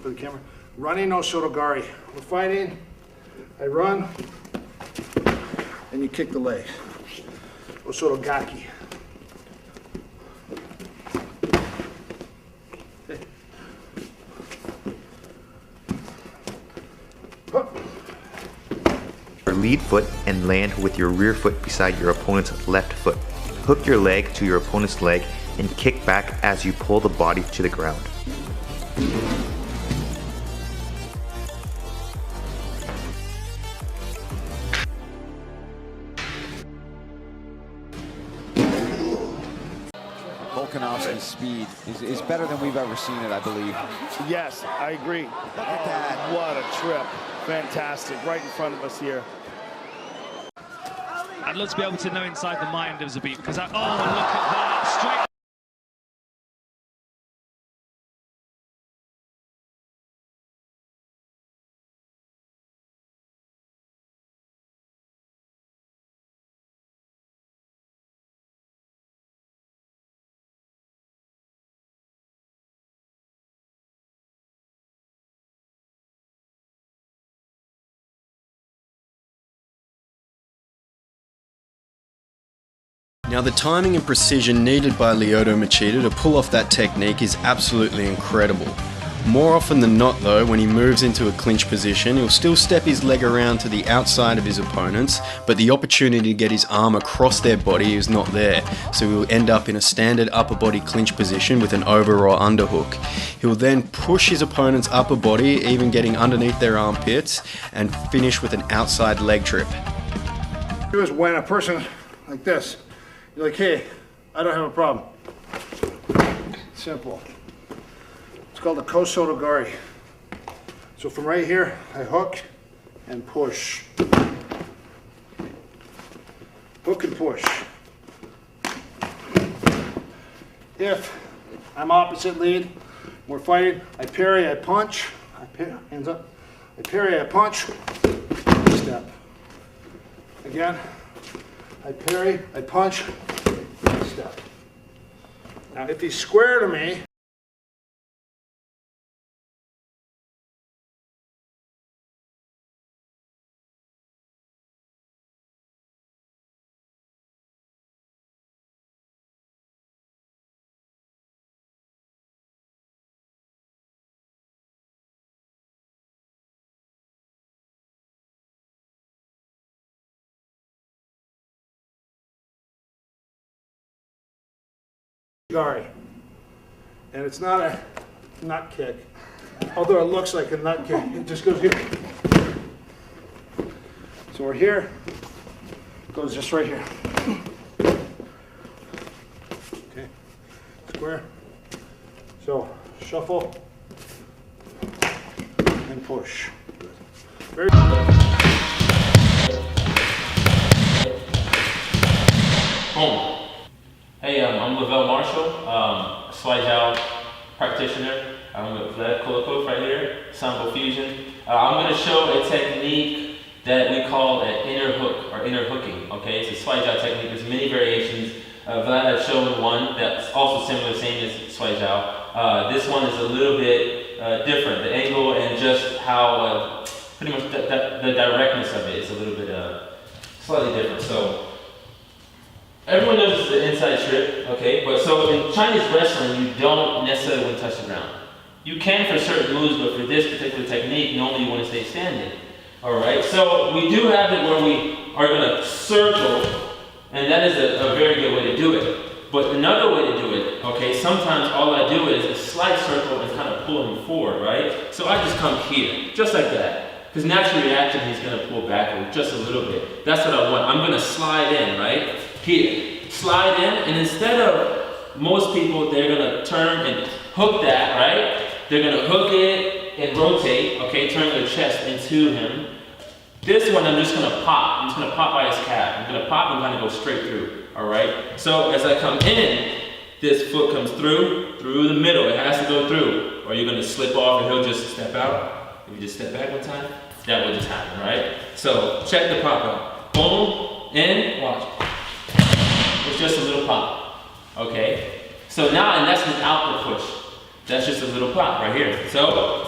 for the camera. Running osoto gari. We're fighting. I run, and you kick the leg. Osoto gaki. Okay. Your lead foot and land with your rear foot beside your opponent's left foot. Hook your leg to your opponent's leg and kick back as you pull the body to the ground. Volkanovski's speed is better than we've ever seen it, I believe. Yes, I agree. Look at that. What a trip. Fantastic. Right in front of us here. I'd love to be able to know inside the mind of Zabit, because look at that, straight. Now the timing and precision needed by Lyoto Machida to pull off that technique is absolutely incredible. More often than not though, when he moves into a clinch position, he'll still step his leg around to the outside of his opponents, but the opportunity to get his arm across their body is not there, so he'll end up in a standard upper body clinch position with an over or underhook. He'll then push his opponent's upper body, even getting underneath their armpits, and finish with an outside leg trip. Here's when a person like this, you're like, hey, I don't have a problem. Simple. It's called a kosoto gari. So from right here, I hook and push. Hook and push. If I'm opposite lead, we're fighting, I parry, I punch, hands up, I parry, I punch, step. Again, I parry, I punch, step. Now if he's square to me, gari. And it's not a nut kick, although it looks like a nut kick. It just goes here. So we're here, goes just right here. Okay, square. So shuffle and push. Very Boom. Hey, I'm Lavelle Marshall, Swai Jiao practitioner. I'm with Vlad Kolokov right here, Sambo Fusion. I'm going to show a technique that we call an inner hook or inner hooking. Okay, it's a Swai Jiao technique. There's many variations. Vlad has shown one that's also similar, same as Swai Jiao. This one is a little bit different. The angle and just how pretty much the directness of it is a little bit slightly different. So. Everyone knows it's the inside strip, okay? But so in Chinese wrestling, you don't necessarily want to touch the ground. You can for certain moves, but for this particular technique, normally you want to stay standing. All right, so we do have it where we are going to circle, and that is a very good way to do it. But another way to do it, okay, sometimes all I do is a slight circle and kind of pull him forward, right? So I just come here, just like that. Because natural reaction, he's going to pull backward just a little bit. That's what I want. I'm going to slide in, right? Here, slide in, and instead of most people, they're gonna turn and hook that, right? They're gonna hook it and rotate, okay, turn their chest into him. This one, I'm just gonna pop. I'm just gonna pop by his calf. I'm gonna pop and kind of go straight through, all right? So as I come in, this foot comes through the middle. It has to go through, or you're gonna slip off and he'll just step out. If you just step back one time, that will just happen, right? So check the pop out. Boom, in, watch. It's just a little pop, okay? So now, and that's without the push. That's just a little pop right here. So,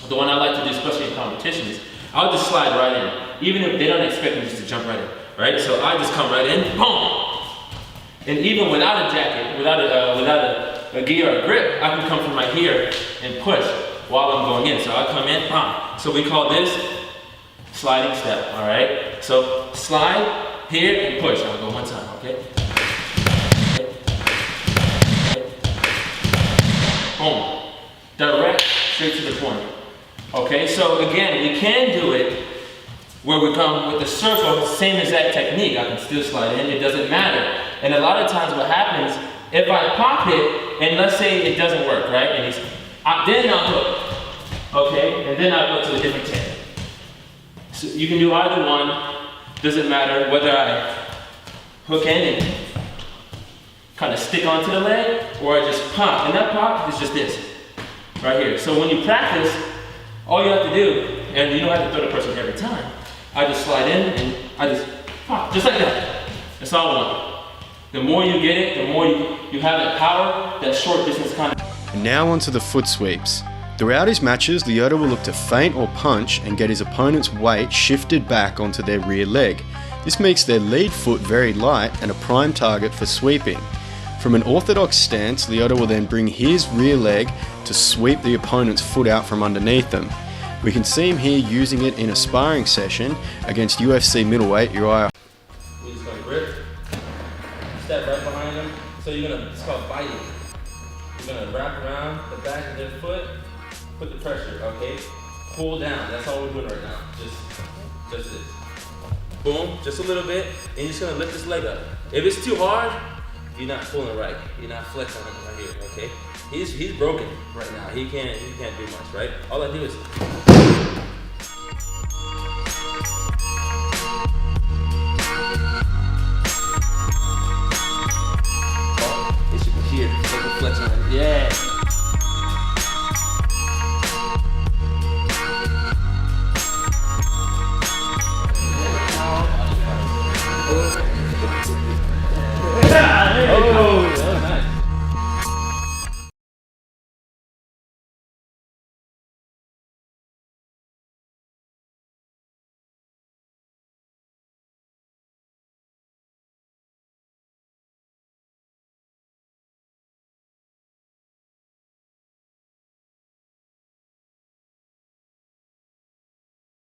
the one I like to do, especially in competitions, I'll just slide right in, even if they don't expect me just to jump right in, right? So I just come right in, boom! And even without a jacket, without a gear or a grip, I can come from right here and push while I'm going in. So I come in, boom. So we call this sliding step, all right? So slide here and push. I'll go one time, okay? Boom. Direct, straight to the point. Okay, so again, we can do it where we come with the circle, same exact technique. I can still slide in, it doesn't matter. And a lot of times what happens, if I pop it, and let's say it doesn't work, right? And then I'll hook, okay? And then I'll go to a different technique. So you can do either one, doesn't matter whether I hook in and kind of stick onto the leg, or I just pop. And that pop is just this, right here. So when you practice, all you have to do, and you don't have to throw the person every time, I just slide in and I just pop, just like that. That's all I want. The more you get it, the more you have that power, that short distance kind of. And now onto the foot sweeps. Throughout his matches, Lyoto will look to feint or punch and get his opponent's weight shifted back onto their rear leg. This makes their lead foot very light and a prime target for sweeping. From an orthodox stance, Lyoto will then bring his rear leg to sweep the opponent's foot out from underneath them. We can see him here using it in a sparring session against UFC middleweight Uriah. We're just gonna grip, step right behind them. So it's called biting. You're gonna wrap around the back of their foot, put the pressure, okay? Pull down, that's all we're doing right now. Just this. Boom, just a little bit, and you're just gonna lift this leg up. If it's too hard, you're not pulling right. You're not flexing right here, okay? He's broken right now. He can't do much, right? All I do is